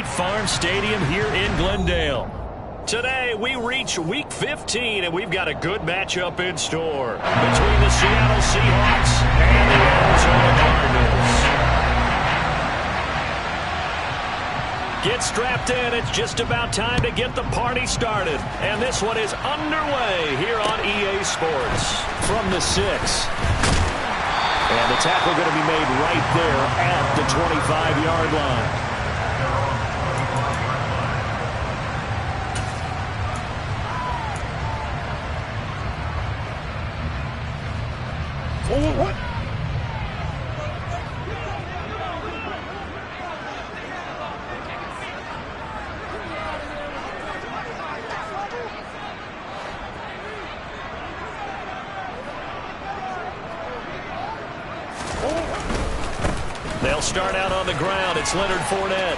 State Farm Stadium here in Glendale. Today, we reach Week 15, and we've got a good matchup in store between the Seattle Seahawks and the Arizona Cardinals. Get strapped in. It's just about time to get the party started. And this one is underway here on EA Sports. From the 6. And the tackle going to be made right there at the 25-yard line. Oh, what? They'll start out on the ground. It's Leonard Fournette.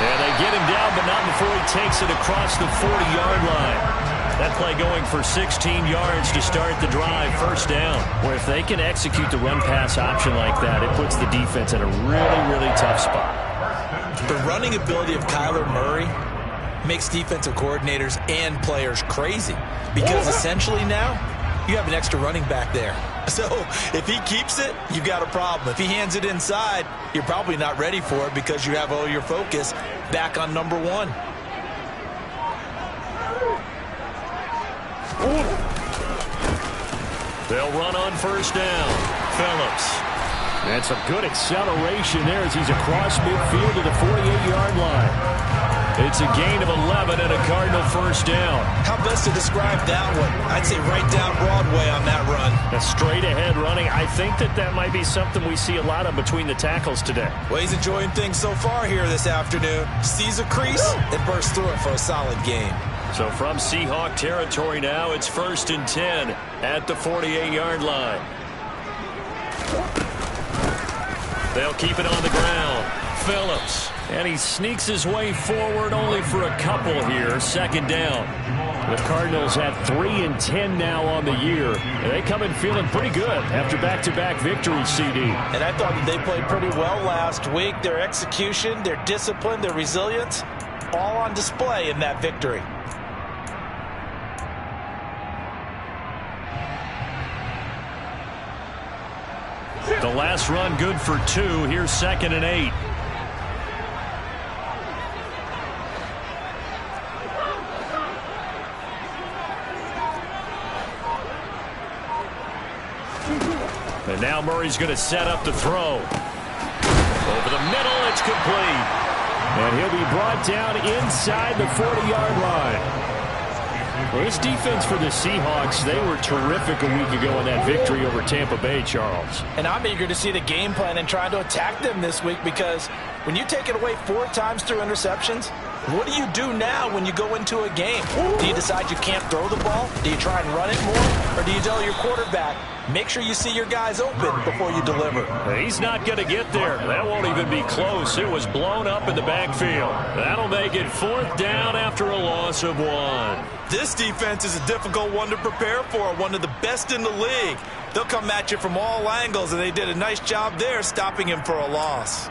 And they get him down, but not before he takes it across the 40-yard line. That play going for 16 yards to start the drive, first down. Where if they can execute the run-pass option like that, it puts the defense in a really, really tough spot. The running ability of Kyler Murray makes defensive coordinators and players crazy. Because essentially now, you have an extra running back there. So if he keeps it, you've got a problem. If he hands it inside, you're probably not ready for it because you have all your focus back on number one. They'll run on first down. Phillips. That's a good acceleration there as he's across midfield to the 48-yard line. It's a gain of 11 and a Cardinal first down. How best to describe that one? I'd say right down Broadway on that run. A straight ahead running. I think that might be something we see a lot of between the tackles today. Well, he's enjoying things so far here this afternoon. Sees a crease and bursts through it for a solid gain. So from Seahawk territory now, it's 1st and 10 at the 48-yard line. They'll keep it on the ground. Phillips. And he sneaks his way forward only for a couple here. 2nd down. The Cardinals at 3 and 10 now on the year. And they come in feeling pretty good after back-to-back victories, CD. And I thought that they played pretty well last week. Their execution, their discipline, their resilience, all on display in that victory. The last run good for 2. Here's 2nd and 8. And now Murray's going to set up the throw. Over the middle, it's complete. And he'll be brought down inside the 40-yard line. Well, this defense for the Seahawks, they were terrific a week ago in that victory over Tampa Bay, Charles. And I'm eager to see the game plan and trying to attack them this week because when you take it away 4 times through interceptions, what do you do now when you go into a game? Do you decide you can't throw the ball? Do you try and run it more? Or do you tell your quarterback, make sure you see your guys open before you deliver? He's not going to get there. That won't even be close. It was blown up in the backfield. That'll make it 4th down after a loss of 1. This defense is a difficult one to prepare for, one of the best in the league. They'll come at you from all angles, and they did a nice job there stopping him for a loss.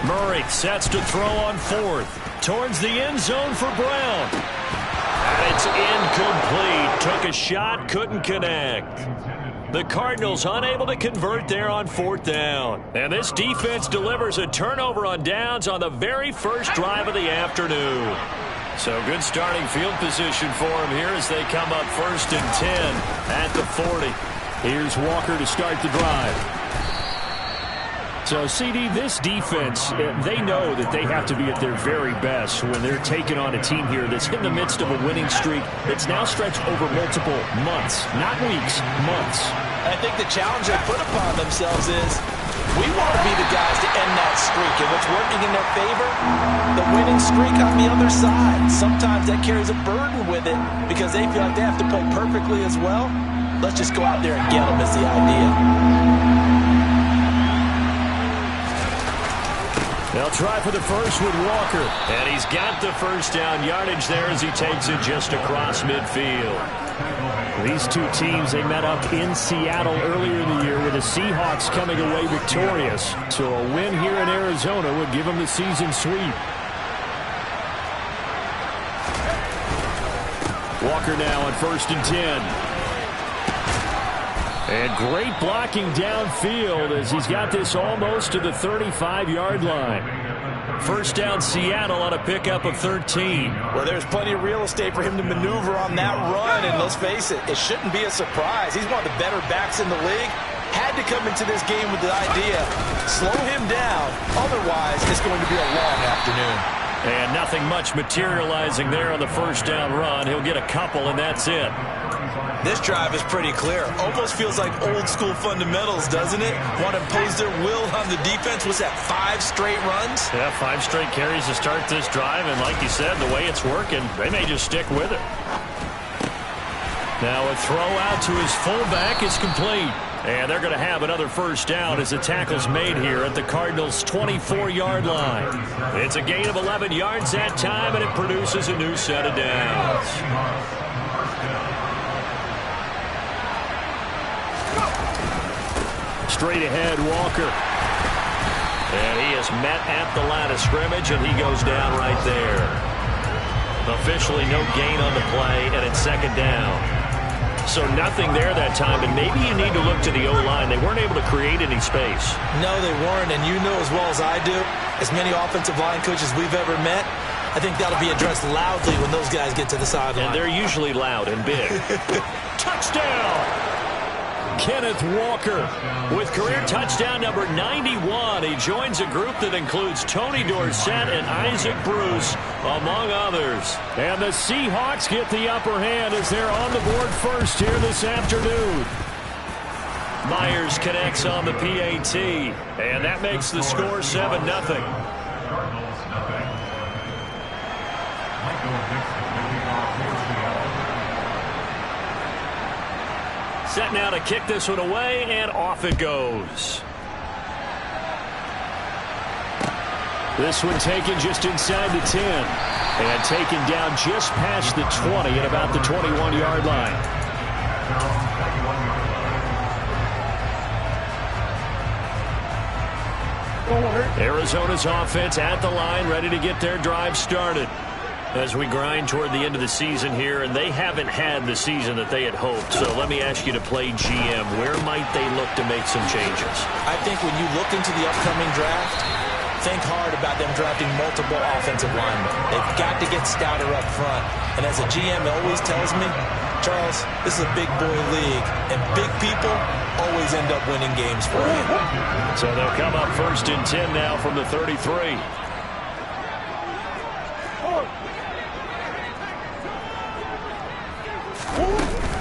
Murray sets to throw on 4th. Towards the end zone for Brown. And it's incomplete. Took a shot, couldn't connect. The Cardinals unable to convert there on 4th down. And this defense delivers a turnover on downs on the very first drive of the afternoon. So good starting field position for them here as they come up 1st and 10 at the 40. Here's Walker to start the drive. So, CD, this defense, they know that they have to be at their very best when they're taking on a team here that's in the midst of a winning streak that's now stretched over multiple months, not weeks, months. I think the challenge they put upon themselves is we want to be the guys to end that streak. And what's working in their favor? The winning streak on the other side. Sometimes that carries a burden with it because they feel like they have to play perfectly as well. Let's just go out there and get them is the idea. They'll try for the first with Walker. And he's got the first down yardage there as he takes it just across midfield. These two teams, they met up in Seattle earlier in the year with the Seahawks coming away victorious. So a win here in Arizona would give them the season sweep. Walker now on 1st and 10. And great blocking downfield as he's got this almost to the 35-yard line. First down Seattle on a pickup of 13. Well, there's plenty of real estate for him to maneuver on that run, and let's face it, it shouldn't be a surprise. He's one of the better backs in the league. Had to come into this game with the idea, slow him down, otherwise it's going to be a long afternoon. And nothing much materializing there on the first down run. He'll get a couple, and that's it. This drive is pretty clear. Almost feels like old school fundamentals, doesn't it? Want to impose their will on the defense. Was that 5 straight runs? Yeah, 5 straight carries to start this drive. And like you said, the way it's working, they may just stick with it. Now a throw out to his fullback is complete. And they're going to have another first down as the tackle's made here at the Cardinals' 24-yard line. It's a gain of 11 yards that time, and it produces a new set of downs. Straight ahead, Walker. And he is met at the line of scrimmage, and he goes down right there. Officially no gain on the play, and it's second down. So nothing there that time, and maybe you need to look to the O-line. They weren't able to create any space. No, they weren't, and you know as well as I do, as many offensive line coaches we've ever met, I think that'll be addressed loudly when those guys get to the sideline. And they're usually loud and big. Touchdown! Kenneth Walker with career touchdown number 91. He joins a group that includes Tony Dorsett and Isaac Bruce, among others. And the Seahawks get the upper hand as they're on the board first here this afternoon. Myers connects on the PAT, and that makes the score 7-0. Set now to kick this one away, and off it goes. This one taken just inside the 10. And taken down just past the 20 at about the 21-yard line. Arizona's offense at the line, ready to get their drive started. As we grind toward the end of the season here, and they haven't had the season that they had hoped. So let me ask you to play GM. Where might they look to make some changes? I think when you look into the upcoming draft, think hard about them drafting multiple offensive linemen. They've got to get stouter up front. And as a GM always tells me, Charles, this is a big boy league, and big people always end up winning games for you. So they'll come up 1st and 10 now from the 33.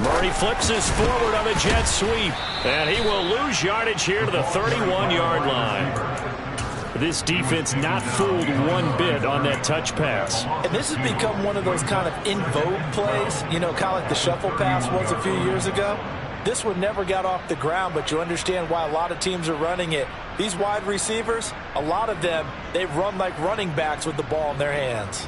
Murray flips this forward on a jet sweep, and he will lose yardage here to the 31-yard line. This defense not fooled one bit on that touch pass. And this has become one of those kind of in vogue plays, you know, kind of like the shuffle pass was a few years ago. This one never got off the ground, but you understand why a lot of teams are running it. These wide receivers, a lot of them, they run like running backs with the ball in their hands.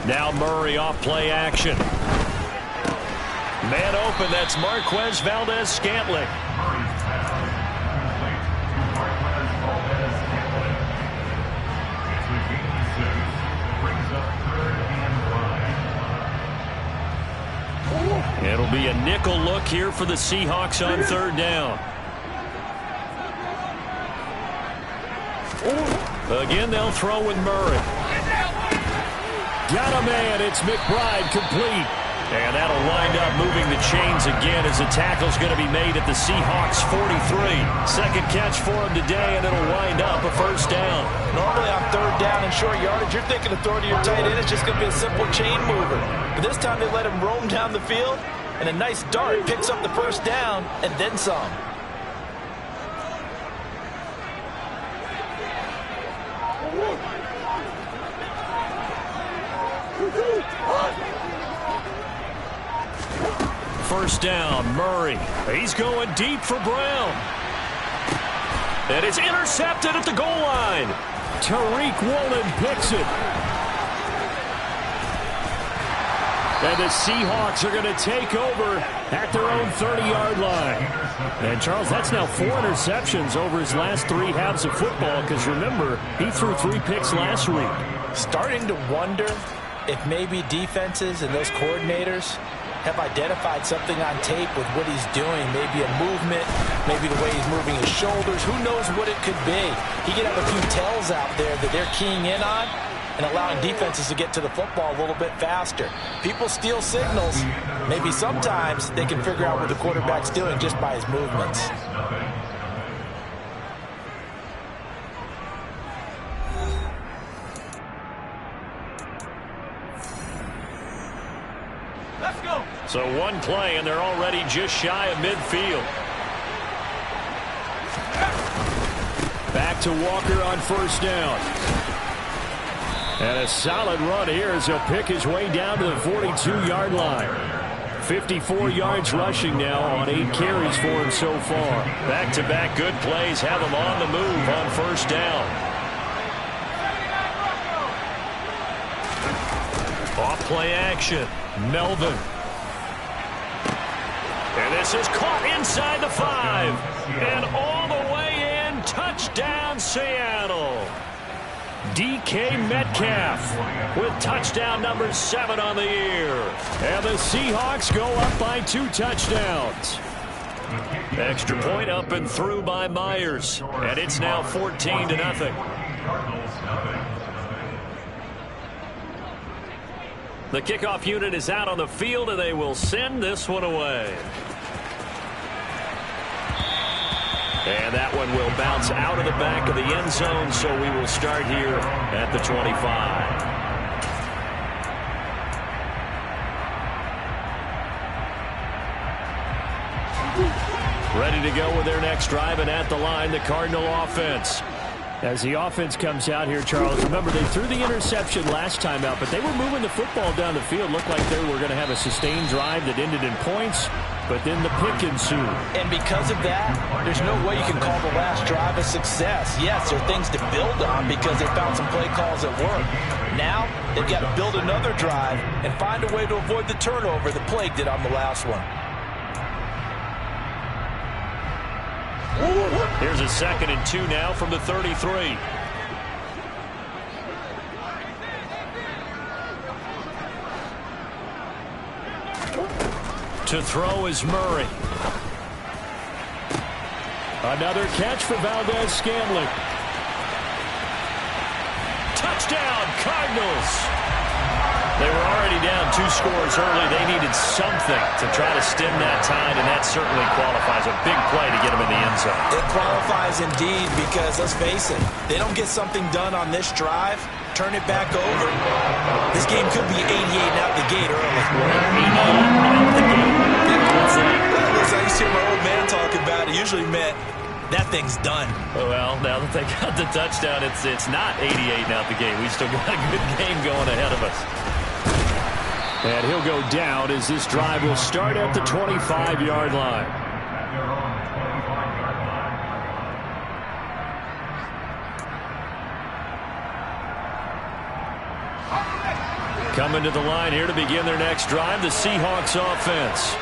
Now Murray off play action. Man open, that's Marquez Valdes-Scantling. It'll be a nickel look here for the Seahawks on 3rd down. Again, they'll throw with Murray. Got a man. It's McBride complete. And that'll wind up moving the chains again as the tackle's going to be made at the Seahawks 43. Second catch for him today, and it'll wind up a first down. Normally on 3rd down and short yardage, you're thinking of throwing to your tight end. It's just going to be a simple chain mover. But this time they let him roam down the field, and a nice dart picks up the first down and then some. first down. Murray. He's going deep for Brown. And it's intercepted at the goal line. Tariq Woolen picks it. And the Seahawks are going to take over at their own 30-yard line. And, Charles, that's now 4 interceptions over his last 3 halves of football because, remember, he threw 3 picks last week. Starting to wonder if maybe defenses and those coordinators have identified something on tape with what he's doing. Maybe a movement, maybe the way he's moving his shoulders. Who knows what it could be? He could have a few tells out there that they're keying in on and allowing defenses to get to the football a little bit faster. People steal signals. Maybe sometimes they can figure out what the quarterback's doing just by his movements. Let's go. So one play, and they're already just shy of midfield. Back to Walker on first down. And a solid run here as he'll pick his way down to the 42-yard line. 54 yards rushing now on 8 carries for him so far. Back-to-back good plays have him on the move on first down. Off-play action. Melvin. And this is caught inside the 5. And all the way in. Touchdown, Seattle. DK Metcalf with touchdown number 7 on the year. And the Seahawks go up by 2 touchdowns. Extra point up and through by Myers. And it's now 14-0. The kickoff unit is out on the field, and they will send this one away. And that one will bounce out of the back of the end zone, so we will start here at the 25. Ready to go with their next drive, and at the line, the Cardinal offense. As the offense comes out here, Charles, remember they threw the interception last time out, but they were moving the football down the field. Looked like they were going to have a sustained drive that ended in points, but then the pick ensued. And because of that, there's no way you can call the last drive a success. Yes, there are things to build on because they found some play calls that work. Now, they've got to build another drive and find a way to avoid the turnover that plagued it on the last one. Here's a 2nd and 2 now from the 33. To throw is Murray. Another catch for Valdez-Scantling. Touchdown, Cardinals. They were already down 2 scores early. They needed something to try to stem that tide, and that certainly qualifies. A big play to get them in the end zone. It qualifies indeed because, let's face it, they don't get something done on this drive, turn it back over. This game could be 88 out the gate early. 88 out the gate. I used to hear my old man talk about it. Usually meant that thing's done. Well, now that they got the touchdown, it's not 88 out the gate. We still got a good game going ahead of us. And he'll go down as this drive will start at the 25-yard line. Coming to the line here to begin their next drive, the Seahawks offense.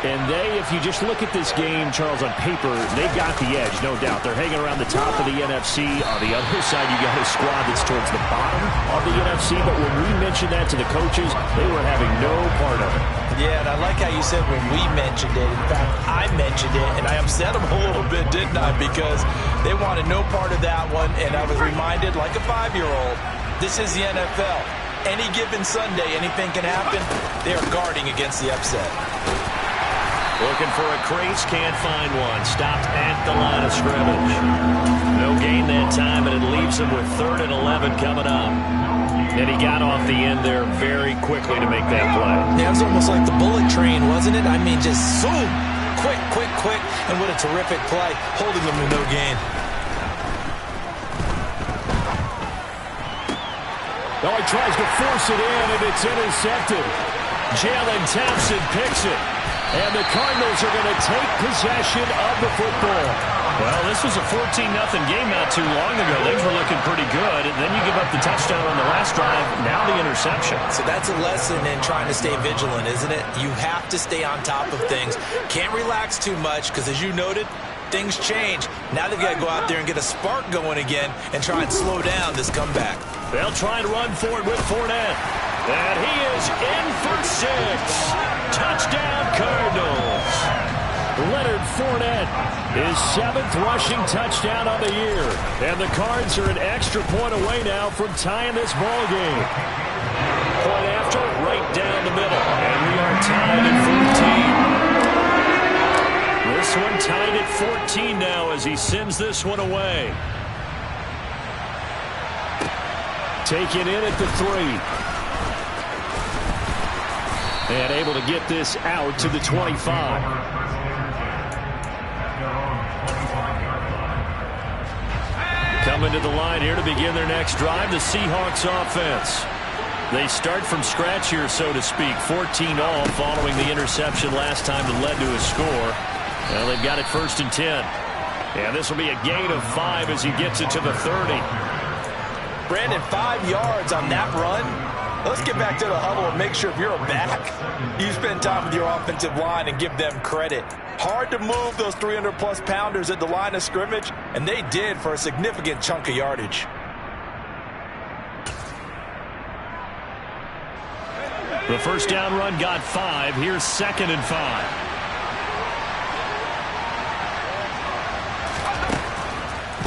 And if you just look at this game, Charles, on paper, they've got the edge, no doubt. They're hanging around the top of the NFC. On the other side, you got a squad that's towards the bottom of the NFC. But when we mentioned that to the coaches, they were having no part of it. Yeah, and I like how you said when we mentioned it. In fact, I mentioned it, and I upset them a little bit, didn't I? Because they wanted no part of that one, and I was reminded, like a 5-year-old, this is the NFL. Any given Sunday, anything can happen. They are guarding against the upset. Looking for a crease, can't find one. Stopped at the line of scrimmage. No gain that time, and it leaves him with 3rd and 11 coming up. And he got off the end there very quickly to make that play. Yeah, it was almost like the bullet train, wasn't it? I mean, just so quick, and what a terrific play, holding him to no gain. Oh, he tries to force it in, and it's intercepted. Jalen Thompson picks it. And the Cardinals are going to take possession of the football. Well, this was a 14-0 game not too long ago. Things were looking pretty good. And then you give up the touchdown on the last drive. Now the interception. So that's a lesson in trying to stay vigilant, isn't it? You have to stay on top of things. Can't relax too much because, as you noted, things change. Now they've got to go out there and get a spark going again and try and slow down this comeback. They'll try and run for it with Fournette. And he is in for 6. Touchdown, Cardinals. Leonard Fournette, his 7th rushing touchdown of the year. And the Cards are an extra point away now from tying this ball game. Point after, right down the middle. And we are tied at 14. This one tied at 14 now as he sends this one away. Taken in at the 3. And able to get this out to the 25. Coming to the line here to begin their next drive, the Seahawks offense. They start from scratch here, so to speak. 14 all following the interception last time that led to a score. Well, they've got it 1st and 10. And this will be a gain of 5 as he gets it to the 30. Brandon, 5 yards on that run. Let's get back to the huddle and make sure if you're a back, you spend time with your offensive line and give them credit. Hard to move those 300-plus pounders at the line of scrimmage, and they did for a significant chunk of yardage. The first down run got 5. Here's 2nd and 5.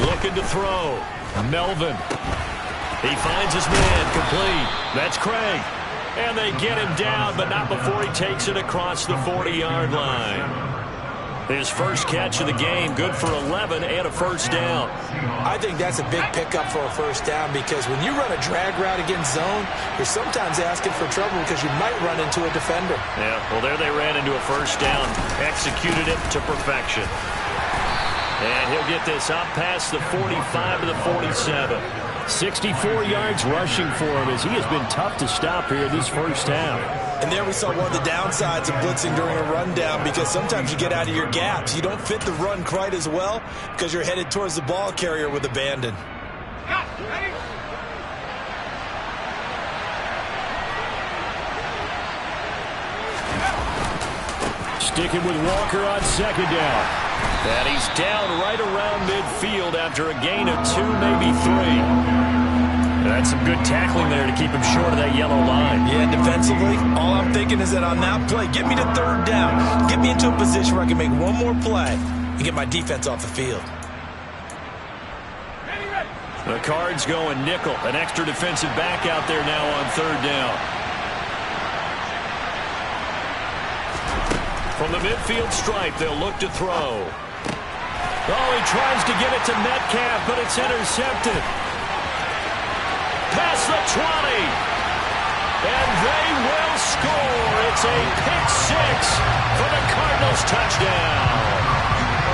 Looking to throw. Melvin. He finds his man, complete. That's Craig. And they get him down, but not before he takes it across the 40-yard line. His first catch of the game, good for 11 and a first down. I think that's a big pickup for a first down because when you run a drag route against zone, you're sometimes asking for trouble because you might run into a defender. Yeah, well, there they ran into a first down, executed it to perfection. And he'll get this up past the 45 to the 47. 64 yards rushing for him as he has been tough to stop here this first half. And there we saw one of the downsides of blitzing during a rundown because sometimes you get out of your gaps. You don't fit the run quite as well because you're headed towards the ball carrier with abandon. Sticking with Walker on 2nd down. And he's down right around midfield after a gain of 2, maybe 3. That's some good tackling there to keep him short of that yellow line. Yeah, defensively, all I'm thinking is that on that play, get me to 3rd down. Get me into a position where I can make one more play and get my defense off the field. The Cards going nickel. An extra defensive back out there now on 3rd down. From the midfield stripe, they'll look to throw. Oh, he tries to get it to Metcalf, but it's intercepted. Past the 20. And they will score. It's a pick-6 for the Cardinals touchdown.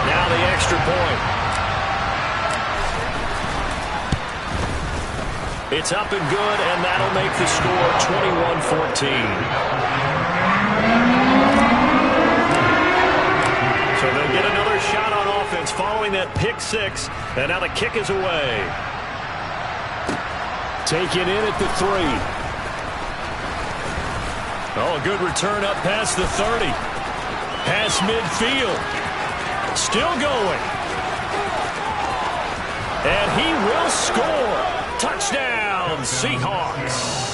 Now the extra point. It's up and good, and that'll make the score 21-14. So they'll get another shot on offense following that pick-6, and now the kick is away. Taken in at the 3. Oh, a good return up past the 30. Past midfield. Still going. And he will score. Touchdown, Seahawks.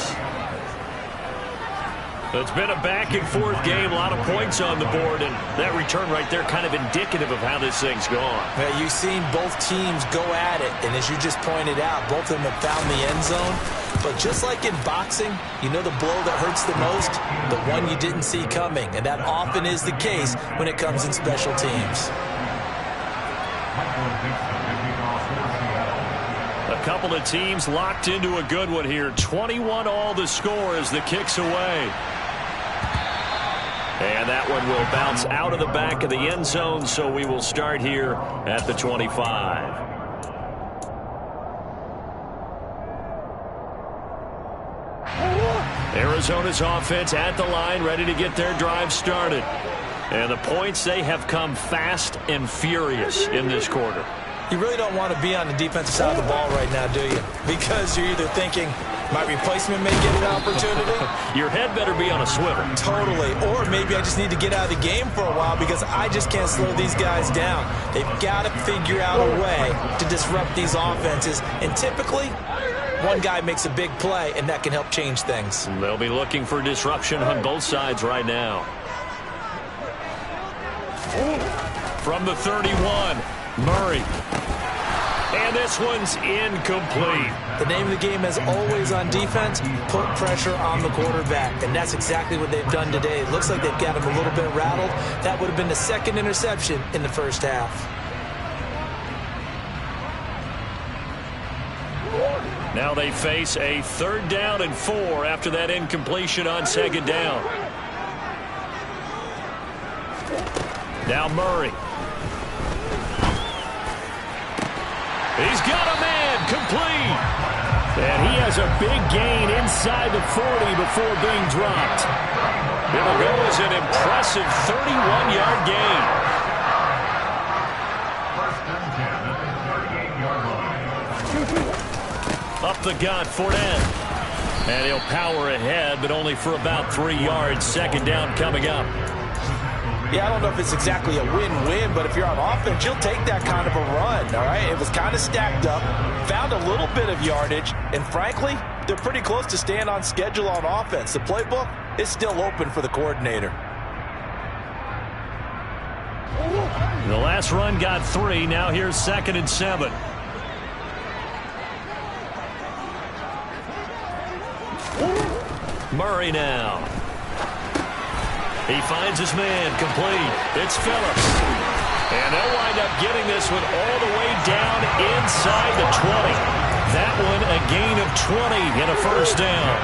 It's been a back-and-forth game, a lot of points on the board, and that return right there kind of indicative of how this thing's gone. Yeah, you've seen both teams go at it, and as you just pointed out, both of them have found the end zone. But just like in boxing, you know the blow that hurts the most? The one you didn't see coming, and that often is the case when it comes in special teams. A couple of teams locked into a good one here. 21 all the score as the kick's away. And that one will bounce out of the back of the end zone, so we will start here at the 25. Arizona's offense at the line, ready to get their drive started. And the points, they have come fast and furious in this quarter. You really don't want to be on the defensive side of the ball right now, do you? Because you're either thinking, my replacement may get an opportunity. Your head better be on a swivel. Totally. Or maybe I just need to get out of the game for a while because I just can't slow these guys down. They've got to figure out a way to disrupt these offenses. And typically, one guy makes a big play, and that can help change things. They'll be looking for disruption on both sides right now. From the 31, Murray. And this one's incomplete. The name of the game, as always on defense, put pressure on the quarterback. And that's exactly what they've done today. It looks like they've got him a little bit rattled. That would have been the second interception in the first half. Now they face a 3rd down and 4 after that incompletion on 2nd down. Now Murray. He's got a man, complete. And he has a big gain inside the 40 before being dropped. It'll go as an impressive 31-yard gain. Up the gut, Fournette. And he'll power ahead, but only for about 3 yards. 2nd down coming up. Yeah, I don't know if it's exactly a win-win, but if you're on offense, you'll take that kind of a run, all right? It was kind of stacked up, found a little bit of yardage, and frankly, they're pretty close to staying on schedule on offense. The playbook is still open for the coordinator. The last run got 3. Now here's 2nd and 7. Murray now. He finds his man, complete. It's Phillips. And they'll wind up getting this one all the way down inside the 20. That one a gain of 20 and a 1st down.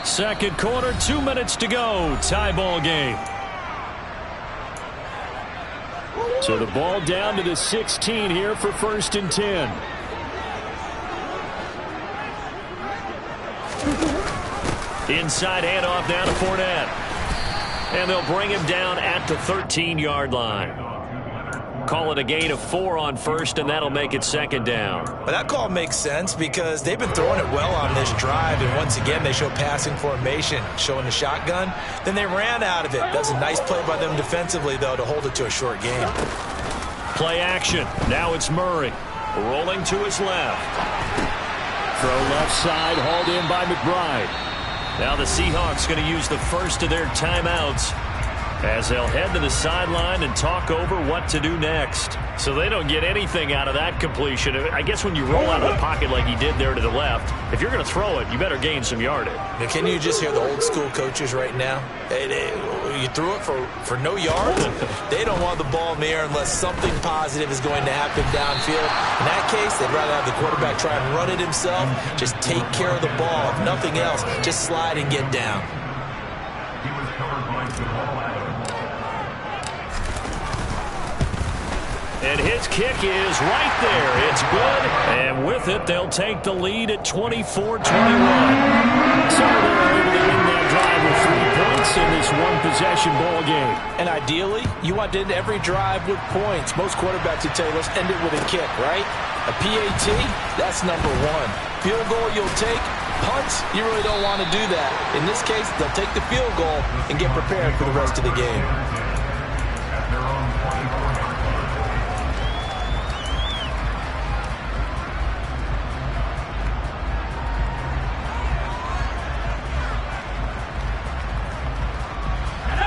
Second quarter, 2 minutes to go. Tie ball game. So the ball down to the 16 here for 1st and 10. Inside handoff now to Fournette. And they'll bring him down at the 13-yard line. Call it a gain of 4 on 1st, and that'll make it 2nd down. But that call makes sense because they've been throwing it well on this drive, and once again they show passing formation, showing the shotgun. Then they ran out of it. That was a nice play by them defensively, though, to hold it to a short game. Play action. Now it's Murray. Rolling to his left. Throw left side, hauled in by McBride. Now the Seahawks going to use the first of their timeouts as they'll head to the sideline and talk over what to do next. So they don't get anything out of that completion. I guess when you roll out of the pocket like he did there to the left, if you're going to throw it, you better gain some yardage. Now, can you just hear the old school coaches right now? You threw it for no yards? They don't want the ball in the air unless something positive is going to happen downfield. In that case, they'd rather have the quarterback try and run it himself. Just take care of the ball. If nothing else, just slide and get down. And his kick is right there. It's good. And with it, they'll take the lead at 24-21. So they're able to end that drive with 3 points in this one-possession ball game. And ideally, you want to end every drive with points. Most quarterbacks would tell you, let's end it with a kick, right? A PAT, that's number 1. Field goal you'll take. Punts, you really don't want to do that. In this case, they'll take the field goal and get prepared for the rest of the game.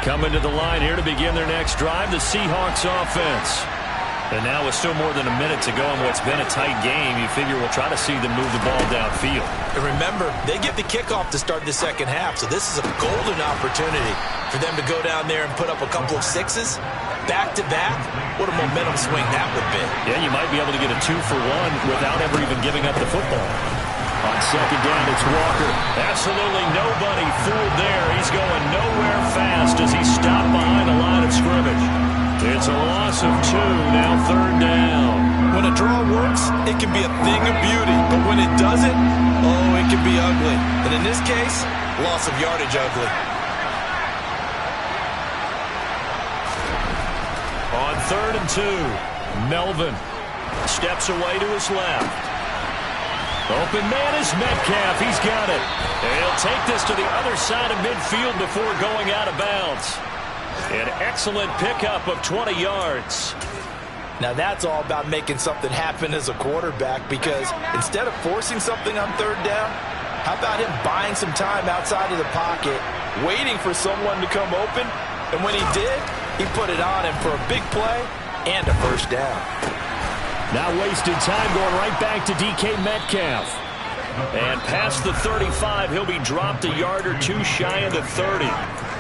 Coming to the line here to begin their next drive, the Seahawks offense. And now with still more than a minute to go in what's been a tight game, you figure we'll try to see them move the ball downfield. And remember, they get the kickoff to start the second half, so this is a golden opportunity for them to go down there and put up a couple of 6s. Back-to-back, what a momentum swing that would be. Yeah, you might be able to get a 2-for-1 without ever even giving up the football. On second down, it's Walker. Absolutely nobody fooled there. He's going nowhere fast as he's stopped behind the line of scrimmage. It's a loss of 2, now 3rd down. When a draw works, it can be a thing of beauty. But when it doesn't, oh, it can be ugly. And in this case, loss of yardage ugly. On 3rd and 2, Melvin steps away to his left. Open man is Metcalf. He's got it. And he'll take this to the other side of midfield before going out of bounds. An excellent pickup of 20 yards. Now that's all about making something happen as a quarterback, because instead of forcing something on 3rd down, how about him buying some time outside of the pocket, waiting for someone to come open, and when he did, he put it on him for a big play and a 1st down. Now wasted time going right back to DK Metcalf. And past the 35, he'll be dropped a yard or two shy of the 30.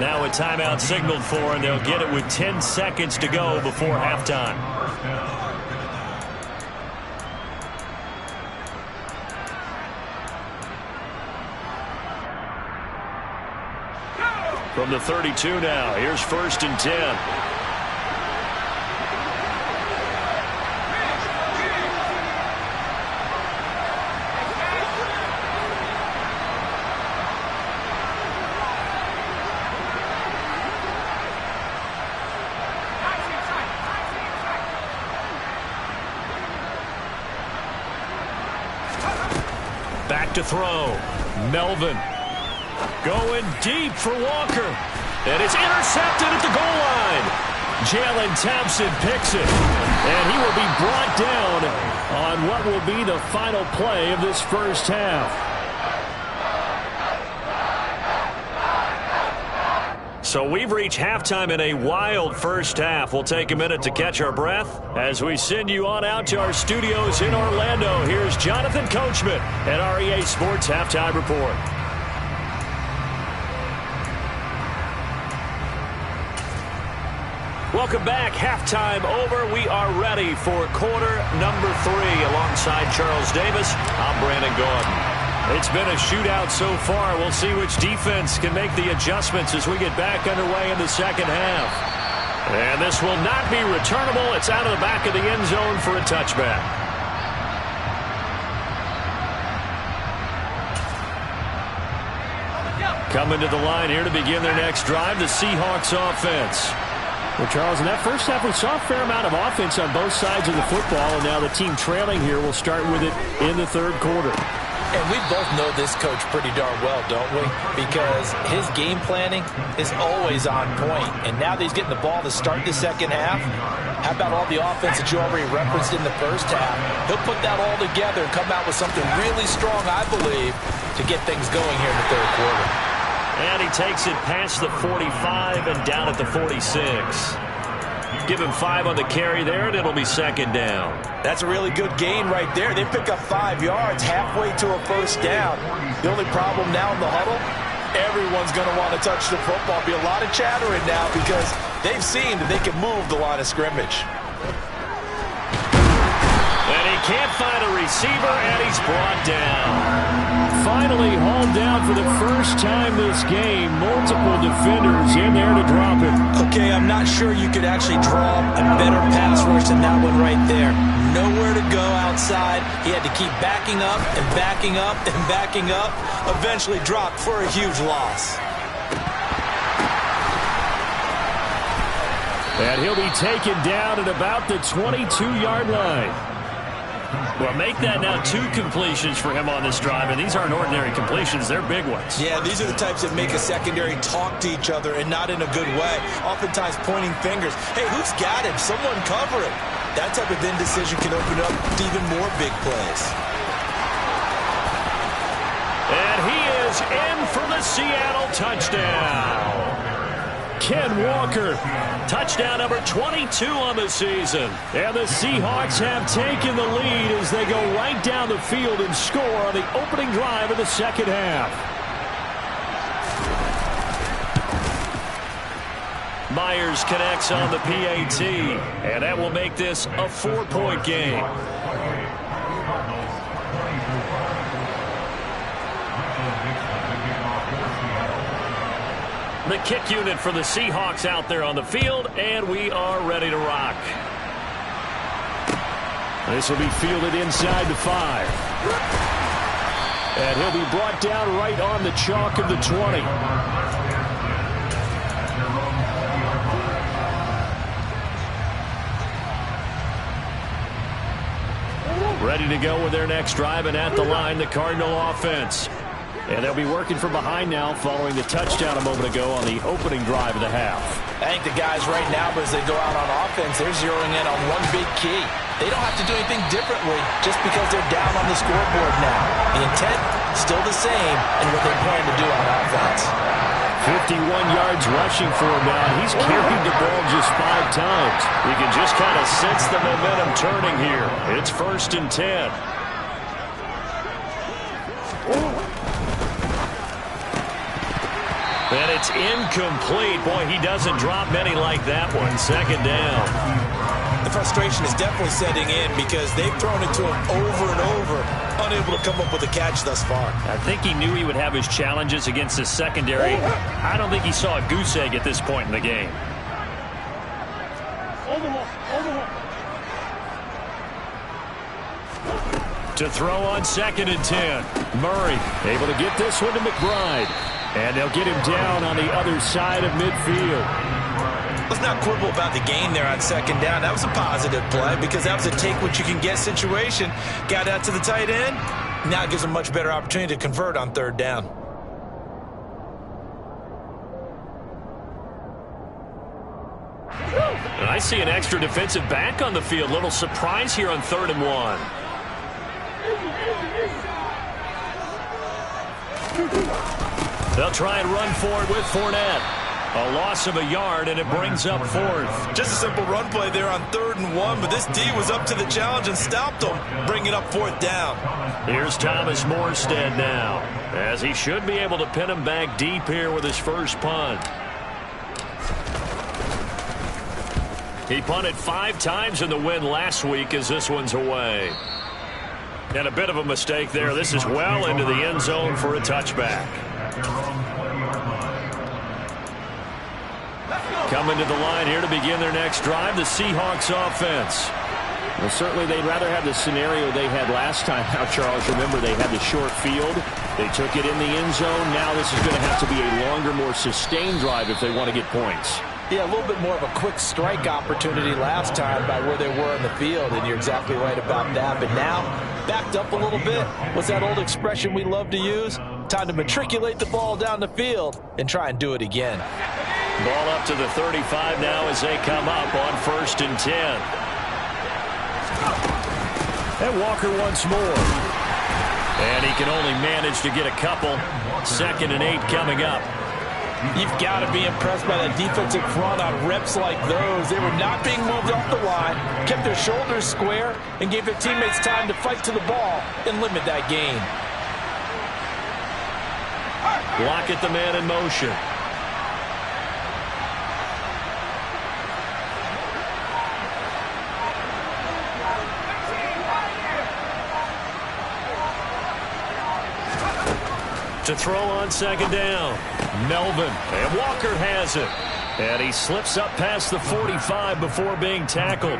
Now a timeout signaled for, and they'll get it with 10 seconds to go before halftime. From the 32 now, here's 1st and 10. Back to throw. Melvin going deep for Walker. And it's intercepted at the goal line. Jalen Thompson picks it. And he will be brought down on what will be the final play of this 1st half. So we've reached halftime in a wild 1st half. We'll take a minute to catch our breath as we send you on out to our studios in Orlando. Here's Jonathan Coachman at REA Sports Halftime Report. Welcome back. Halftime over. We are ready for quarter number 3. Alongside Charles Davis, I'm Brandon Gaudin. It's been a shootout so far. We'll see which defense can make the adjustments as we get back underway in the 2nd half. And this will not be returnable. It's out of the back of the end zone for a touchback. Coming to the line here to begin their next drive, the Seahawks offense. Well, Charles, in that 1st half, we saw a fair amount of offense on both sides of the football, and now the team trailing here will start with it in the 3rd quarter. And we both know this coach pretty darn well, don't we? Because his game planning is always on point. And now that he's getting the ball to start the 2nd half, how about all the offense that you already referenced in the 1st half? He'll put that all together and come out with something really strong, I believe, to get things going here in the 3rd quarter. And he takes it past the 45 and down at the 46. Give him 5 on the carry there, and it'll be 2nd down. That's a really good gain right there. They pick up 5 yards halfway to a 1st down. The only problem now in the huddle, everyone's going to want to touch the football. Be a lot of chattering now because they've seen that they can move the line of scrimmage. And he can't find a receiver, and he's brought down. Finally hauled down for the 1st time this game. Multiple defenders in there to drop it. Okay, I'm not sure you could actually draw a better pass rush than that one right there. Nowhere to go outside. He had to keep backing up and backing up and backing up. Eventually dropped for a huge loss. And he'll be taken down at about the 22-yard line. Well, make that now 2 completions for him on this drive, and these aren't ordinary completions. They're big ones. Yeah, these are the types that make a secondary talk to each other and not in a good way. Oftentimes pointing fingers. Hey, who's got him? Someone cover him. That type of indecision can open up to even more big plays. And he is in for the Seattle touchdown. Ken Walker, touchdown number 22 on the season. And the Seahawks have taken the lead as they go right down the field and score on the opening drive of the 2nd half. Myers connects on the PAT, and that will make this a 4-point game. The kick unit for the Seahawks out there on the field, and we are ready to rock. This will be fielded inside the 5. And he'll be brought down right on the chalk of the 20. Ready to go with their next drive, and at the line, the Cardinal offense. And they'll be working from behind now following the touchdown a moment ago on the opening drive of the half. I think the guys right now, but as they go out on offense, they're zeroing in on one big key. They don't have to do anything differently just because they're down on the scoreboard now. The intent, still the same in what they plan to do on offense. 51 yards rushing for him now. He's carried the ball just 5 times. You can just kind of sense the momentum turning here. It's 1st and 10. And it's incomplete. Boy, he doesn't drop many like that one. 2nd down. The frustration is definitely setting in because they've thrown it to him over and over, unable to come up with a catch thus far. I think he knew he would have his challenges against the secondary. I don't think he saw a goose egg at this point in the game. To throw on 2nd and 10. Murray able to get this one to McBride. And they'll get him down on the other side of midfield. Let's not quibble about the gain there on 2nd down. That was a positive play because that was a take-what-you-can-get situation. Got out to the tight end. Now it gives them a much better opportunity to convert on 3rd down. And I see an extra defensive back on the field. Little surprise here on 3rd and 1. They'll try and run forward with Fournette. A loss of a yard, and it brings up 4th. Just a simple run play there on 3rd and 1, but this D was up to the challenge and stopped him, bringing up 4th down. Here's Thomas Morstead now, as he should be able to pin him back deep here with his first punt. He punted 5 times in the win last week as this one's away. And a bit of a mistake there. This is well into the end zone for a touchback. Coming to the line here to begin their next drive, the Seahawks offense. Well, certainly they'd rather have the scenario they had last time. Now, Charles, remember they had the short field. They took it in the end zone. Now this is going to have to be a longer, more sustained drive if they want to get points. Yeah, a little bit more of a quick strike opportunity last time by where they were in the field, and you're exactly right about that. But now, backed up a little bit. What's that old expression we love to use? Time to matriculate the ball down the field and try and do it again. Ball up to the 35 now as they come up on 1st and 10. And Walker once more. And he can only manage to get a couple. 2nd and 8 coming up. You've got to be impressed by that defensive front on reps like those. They were not being moved off the line, kept their shoulders square, and gave their teammates time to fight to the ball and limit that gain. Lockett the man in motion. To throw on 2nd down. Melvin, and Walker has it. And he slips up past the 45 before being tackled.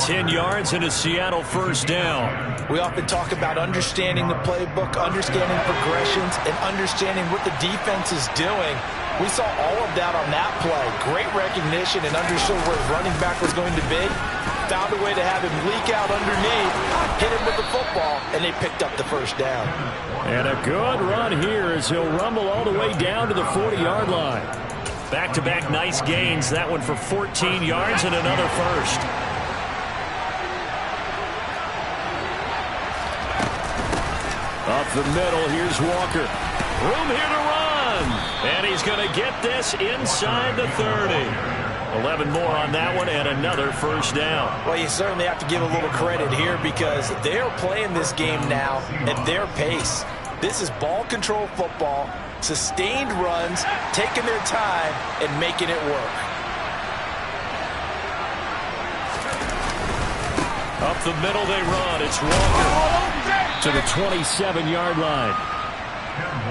10 yards and a Seattle 1st down. We often talk about understanding the playbook, understanding progressions, and understanding what the defense is doing. We saw all of that on that play. Great recognition and understood where his running back was going to be. Found a way to have him leak out underneath, hit him with the football, and they picked up the 1st down. And a good run here as he'll rumble all the way down to the 40-yard line. Back-to-back nice gains. That one for 14 yards and another 1st. Up the middle, here's Walker. Room here to run. And he's going to get this inside the 30. 11 more on that one and another 1st down. Well, you certainly have to give a little credit here because they're playing this game now at their pace. This is ball control football, sustained runs, taking their time and making it work. Up the middle they run. It's Walker to the 27-yard line.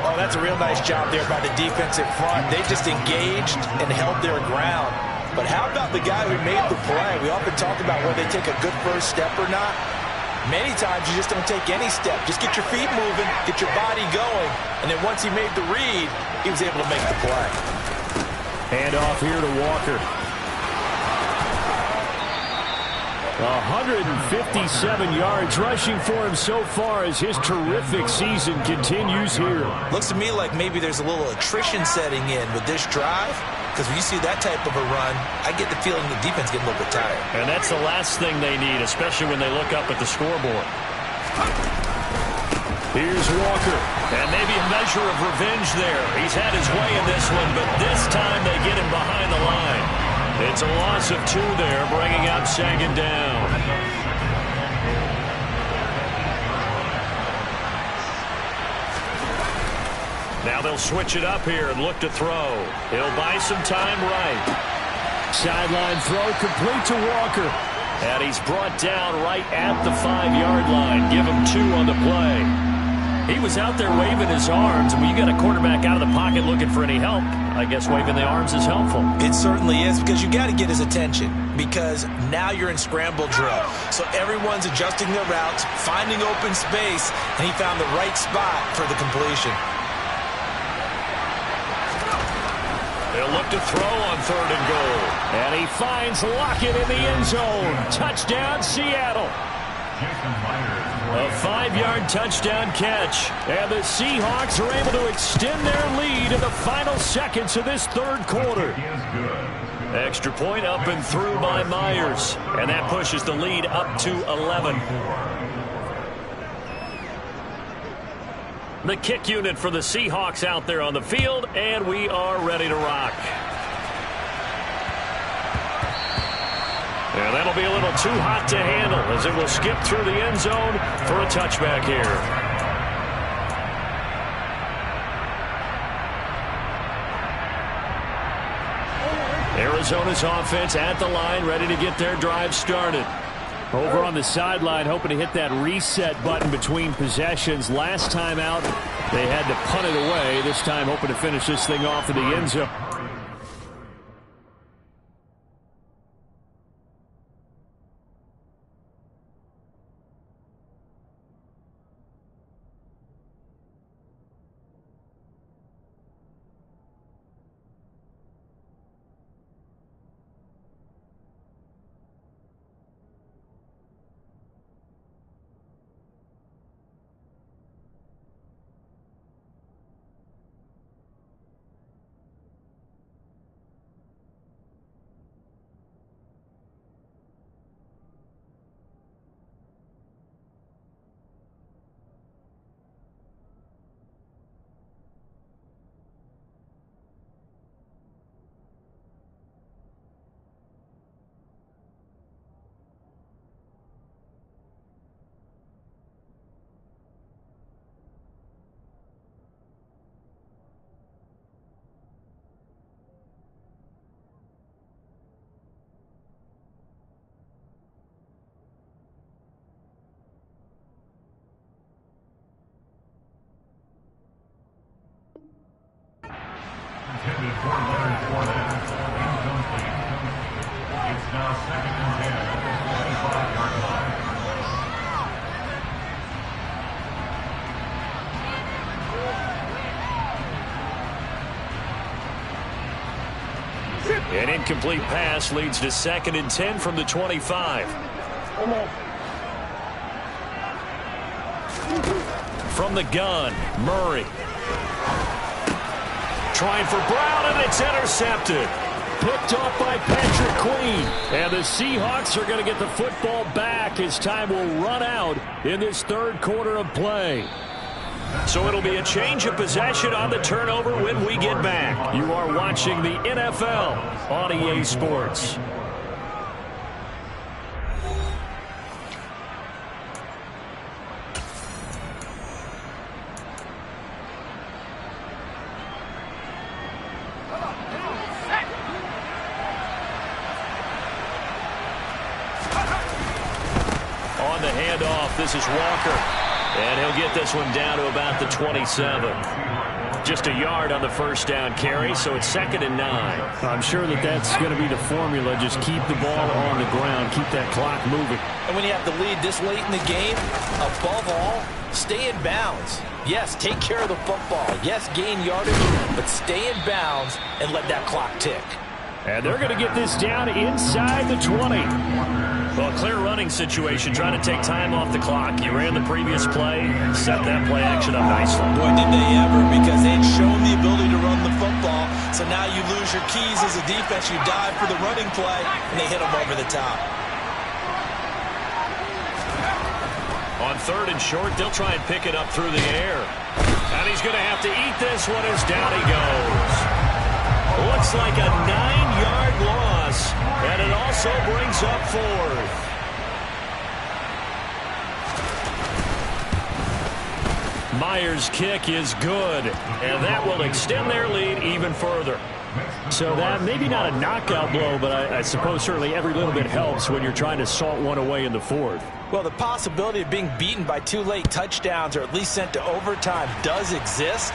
Oh, that's a real nice job there by the defensive front. They just engaged and held their ground. But how about the guy who made the play? We often talk about whether they take a good first step or not. Many times you just don't take any step. Just get your feet moving, get your body going, and then once he made the read, he was able to make the play. Hand off here to Walker. 157 yards rushing for him so far as his terrific season continues here. Looks to me like maybe there's a little attrition setting in with this drive. Because when you see that type of a run, I get the feeling the defense getting a little bit tired. And that's the last thing they need, especially when they look up at the scoreboard. Here's Walker. And maybe a measure of revenge there. He's had his way in this one, but this time they get him behind the line. It's a loss of 2 there, bringing out 2nd down. Now they'll switch it up here and look to throw. He'll buy some time right. Sideline throw complete to Walker. And he's brought down right at the 5-yard line. Give him 2 on the play. He was out there waving his arms. When you got a quarterback out of the pocket looking for any help, I guess waving the arms is helpful. It certainly is, because you got to get his attention, because now you're in scramble drill. So everyone's adjusting their routes, finding open space, and he found the right spot for the completion. They'll look to throw on 3rd and goal. And he finds Lockett in the end zone. Touchdown, Seattle. A 5-yard touchdown catch. And the Seahawks are able to extend their lead in the final seconds of this 3rd quarter. Extra point up and through by Myers. And that pushes the lead up to 11. The kick unit for the Seahawks out there on the field, and we are ready to rock. And that'll be a little too hot to handle as it will skip through the end zone for a touchback here. Arizona's offense at the line, ready to get their drive started. Over on the sideline, hoping to hit that reset button between possessions. Last time out, they had to punt it away. This time, hoping to finish this thing off in the end zone. Intended for Leonard Fournette. End zone lead. It's now 2nd and 10 at the 25-yard line. An incomplete pass leads to 2nd and 10 from the 25. From the gun, Murray. Trying for Brown, and it's intercepted. Picked off by Patrick Queen. And the Seahawks are going to get the football back as time will run out in this 3rd quarter of play. So it'll be a change of possession on the turnover when we get back. You are watching the NFL on EA Sports. On the handoff, this is Walker. And he'll get this one down to about the 27. Just a yard on the first down carry, so it's 2nd and 9. I'm sure that's going to be the formula. Just keep the ball on the ground, keep that clock moving. And when you have the lead this late in the game, above all, stay in bounds. Yes, take care of the football. Yes, gain yardage, but stay in bounds and let that clock tick. And they're going to get this down inside the 20. Well, clear running situation, trying to take time off the clock. You ran the previous play, set that play action up nicely. Boy, did they ever, because they'd shown the ability to run the football. So now you lose your keys as a defense. You dive for the running play, and they hit them over the top. On 3rd and short, they'll try and pick it up through the air. And he's going to have to eat this one as down he goes. Looks like a 9-yard loss, and it also brings up 4th. Myers' kick is good, and that will extend their lead even further. So that maybe not a knockout blow, but I suppose certainly every little bit helps when you're trying to salt one away in the 4th. Well, the possibility of being beaten by 2 late touchdowns or at least sent to overtime does exist.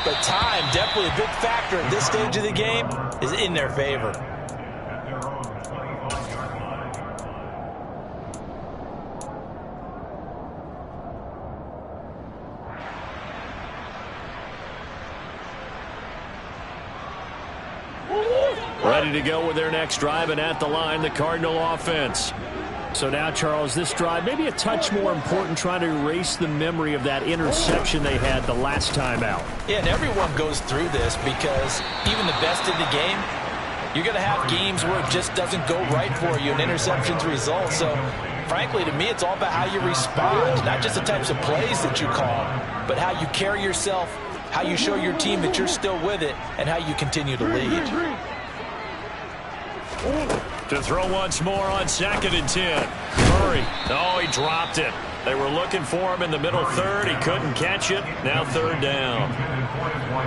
But time, definitely a big factor at this stage of the game, is in their favor. Ready to go with their next drive, and at the line, the Cardinal offense. So now, Charles, this drive maybe a touch more important, trying to erase the memory of that interception they had the last time out. Yeah, and everyone goes through this because even the best in the game, you're going to have games where it just doesn't go right for you and interceptions result. So, frankly, to me, it's all about how you respond, not just the types of plays that you call, but how you carry yourself, how you show your team that you're still with it, and how you continue to lead. To throw once more on 2nd and 10. Murray. Oh, he dropped it. They were looking for him in the middle 3rd. He couldn't catch it. Now 3rd down.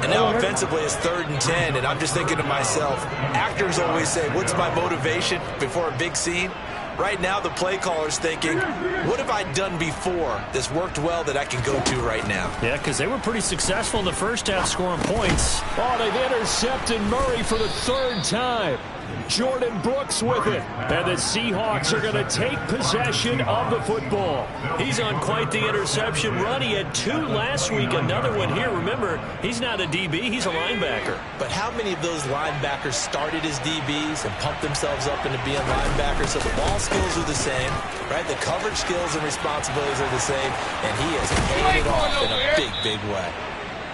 And now offensively it's 3rd and 10, and I'm just thinking to myself, actors always say, what's my motivation before a big scene? Right now the play caller's thinking, what have I done before that's worked well that I can go to right now? Yeah, because they were pretty successful in the first half scoring points. Oh, they've intercepted Murray for the 3rd time. Jordan Brooks with it. And the Seahawks are going to take possession of the football. He's on quite the interception run. He had 2 last week, another one here. Remember, he's not a DB, he's a linebacker. But how many of those linebackers started as DBs and pumped themselves up into being linebackers? So the ball skills are the same, right? The coverage skills and responsibilities are the same, and he has paid it off in a big, big way.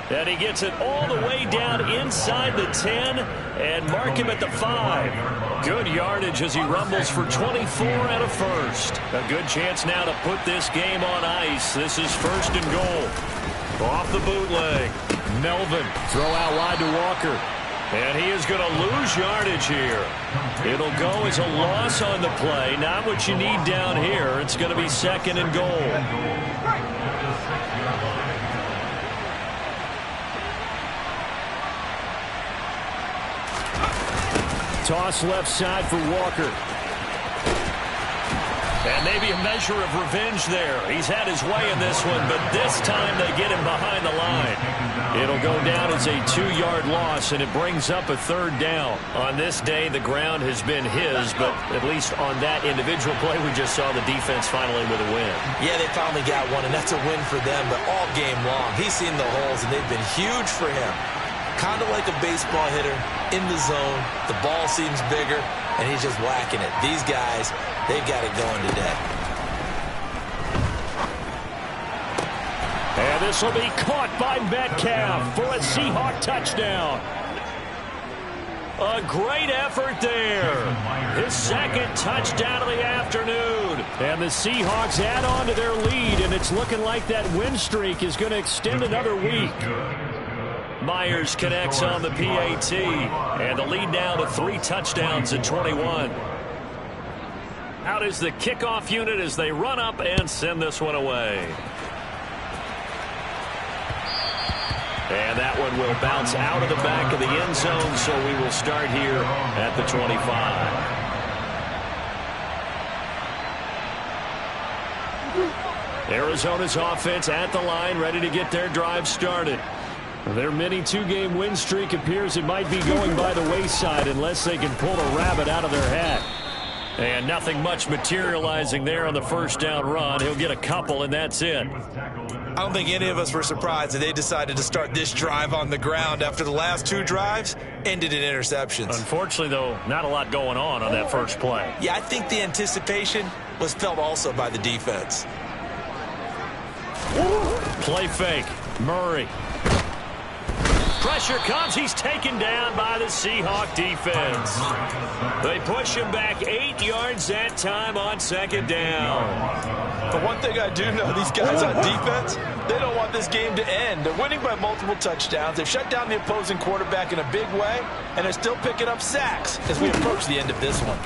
And he gets it all the way down inside the 10 and mark him at the 5. Good yardage as he rumbles for 24 and a first. A good chance now to put this game on ice. This is 1st and goal. Off the bootleg. Melvin throw out wide to Walker. And he is going to lose yardage here. It'll go as a loss on the play. Not what you need down here. It's going to be 2nd and goal. Toss left side for Walker. And maybe a measure of revenge there. He's had his way in this one, but this time they get him behind the line. It'll go down as a 2-yard loss, and it brings up a 3rd down. On this day, the ground has been his, but at least on that individual play, we just saw the defense finally with a win. Yeah, they finally got one, and that's a win for them, but all game long, he's seen the holes, and they've been huge for him. Kind of like a baseball hitter in the zone. The ball seems bigger, and he's just whacking it. These guys, they've got it going today. And this will be caught by Metcalf for a Seahawk touchdown. A great effort there. His 2nd touchdown of the afternoon. And the Seahawks add on to their lead, and it's looking like that win streak is going to extend another week. Myers connects on the PAT, and the lead now to 3 touchdowns in 21. Out is the kickoff unit as they run up and send this one away. And that one will bounce out of the back of the end zone, so we will start here at the 25. Arizona's offense at the line, ready to get their drive started. Their mini two-game win streak appears it might be going by the wayside unless they can pull a rabbit out of their hat. And nothing much materializing there on the first down run. He'll get a couple, and that's it. I don't think any of us were surprised that they decided to start this drive on the ground after the last 2 drives ended in interceptions. Unfortunately, though, not a lot going on that first play. Yeah, I think the anticipation was felt also by the defense. Play fake. Murray. Pressure comes. He's taken down by the Seahawk defense. They push him back 8 yards that time on second down. The one thing I do know, these guys on defense, they don't want this game to end. They're winning by multiple touchdowns. They've shut down the opposing quarterback in a big way, and they're still picking up sacks as we approach the end of this one.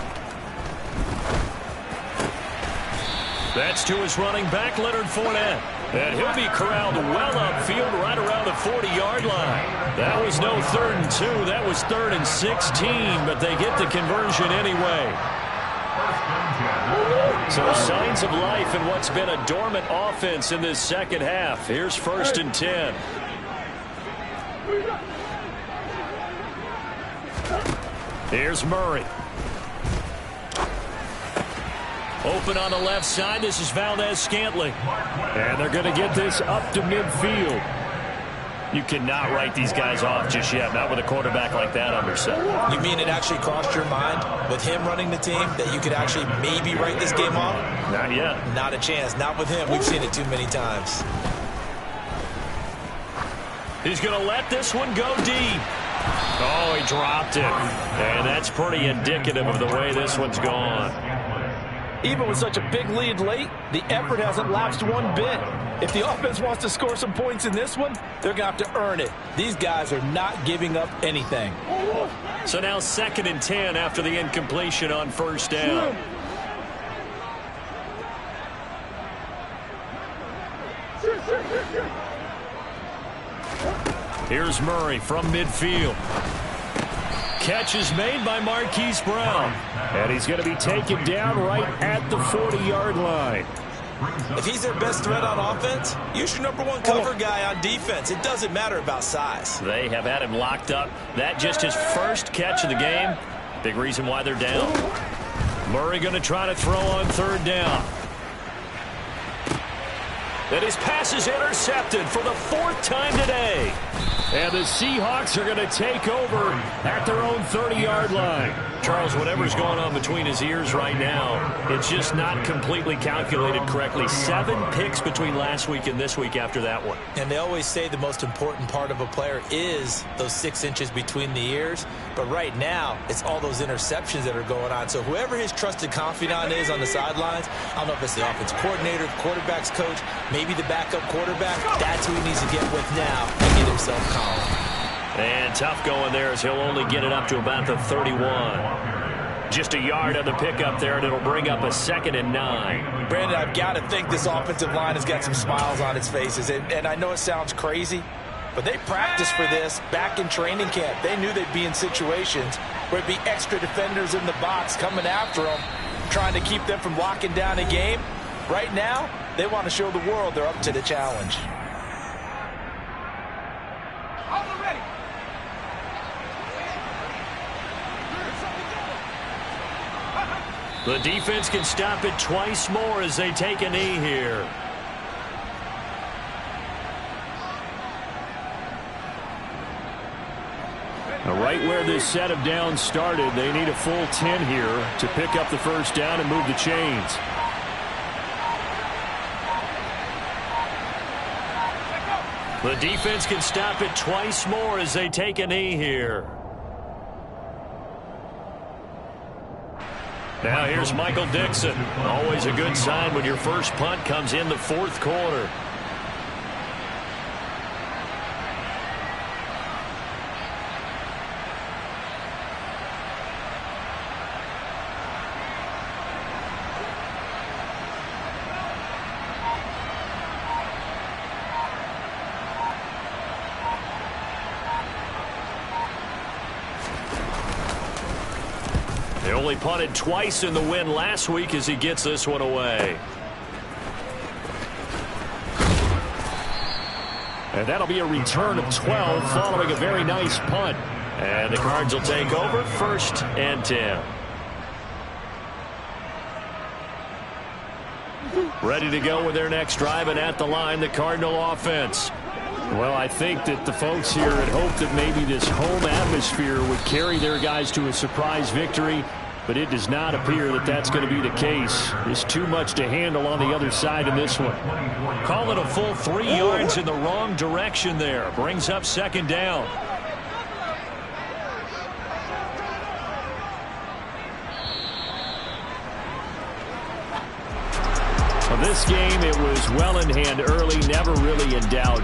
That's to his running back, Leonard Fournette. And he'll be corralled well upfield right around the 40-yard line. That was no 3rd and 2. That was 3rd and 16, but they get the conversion anyway. So signs of life in what's been a dormant offense in this second half. Here's 1st and 10. Here's Murray. Open on the left side. This is Valdez-Scantling. And they're going to get this up to midfield. You cannot write these guys off just yet, not with a quarterback like that under center. You mean it actually crossed your mind with him running the team that you could actually maybe write this game off? Not yet. Not a chance. Not with him. We've seen it too many times. He's going to let this one go deep. Oh, he dropped it. And that's pretty indicative of the way this one's gone. Even with such a big lead late, the effort hasn't lapsed one bit. If the offense wants to score some points in this one, they're going to have to earn it. These guys are not giving up anything. So now 2nd and 10 after the incompletion on 1st down. Here's Murray from midfield. Catch is made by Marquise Brown. And he's going to be taken down right at the 40-yard line. If he's their best threat on offense, use your #1 cover guy on defense. It doesn't matter about size. They have had him locked up. That just his first catch of the game. Big reason why they're down. Murray going to try to throw on 3rd down. And his pass is intercepted for the 4th time today. And the Seahawks are going to take over at their own 30-yard line. Charles, whatever's going on between his ears right now, it's just not completely calculated correctly. 7 picks between last week and this week after that one. And they always say the most important part of a player is those 6 inches between the ears. But right now, it's all those interceptions that are going on. So whoever his trusted confidant is on the sidelines, I don't know if it's the offense coordinator, the quarterback's coach, maybe the backup quarterback, that's who he needs to get with now and get himself calm. And tough going there as he'll only get it up to about the 31. Just a yard on the pickup there, and it'll bring up a 2nd and 9. Brandon, I've got to think this offensive line has got some smiles on its faces. And I know it sounds crazy, but they practiced for this back in training camp. They knew they'd be in situations where it'd be extra defenders in the box coming after them, trying to keep them from locking down a game. Right now, they want to show the world they're up to the challenge. The defense can stop it twice more as they take a knee here. Now right where this set of downs started, they need a full 10 here to pick up the 1st down and move the chains. The defense can stop it twice more as they take a knee here. Now here's Michael Dixon. Always a good sign when your first punt comes in the 4th quarter. They only punted twice in the win last week as he gets this one away. And that'll be a return of 12 following a very nice punt. And the Cards will take over 1st and 10. Ready to go with their next drive, and at the line, the Cardinal offense. Well, I think that the folks here had hoped that maybe this home atmosphere would carry their guys to a surprise victory, but it does not appear that that's going to be the case. There's too much to handle on the other side in this one. Call it a full 3 yards in the wrong direction there. Brings up 2nd down. This game, it was well in hand early, never really in doubt.